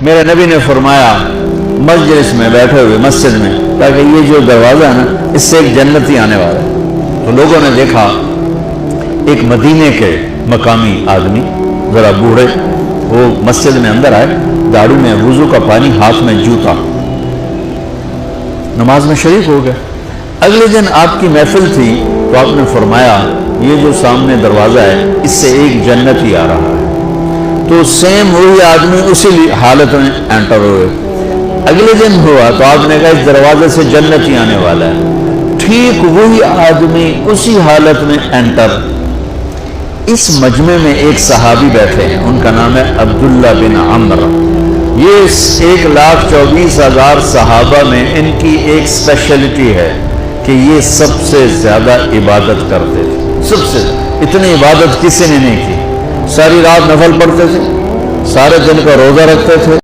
میرے نبی نے فرمایا مجلس میں بیٹھے ہوئے مسجد میں، تاکہ یہ جو دروازہ ہے نا اس سے ایک جنتی آنے والا ہے۔ تو لوگوں نے دیکھا ایک مدینے کے مقامی آدمی ذرا بوڑھے، وہ مسجد میں اندر آئے، داڑھی میں وضو کا پانی، ہاتھ میں جوتا، نماز میں شریک ہو گئے۔ اگلے دن آپ کی محفل تھی تو آپ نے فرمایا یہ جو سامنے دروازہ ہے اس سے ایک جنتی آ رہا ہے۔ تو سیم وہی آدمی اسی حالت میں انٹر ہوئے۔ اگلے دن ہوا تو آپ نے کہا اس دروازے سے جنتی آنے والا ہے، ٹھیک وہی آدمی اسی حالت میں انٹر۔ اس مجمع میں ایک صحابی بیٹھے ہیں، ان کا نام ہے عبداللہ بن عمر۔ یہ 1,24,000 صحابہ میں ان کی ایک اسپیشلٹی ہے کہ یہ سب سے زیادہ عبادت کرتے تھے، سب سے اتنی عبادت کسی نے نہیں کی۔ ساری رات نفل پڑھتے تھے، سارے دن کا روزہ رکھتے تھے،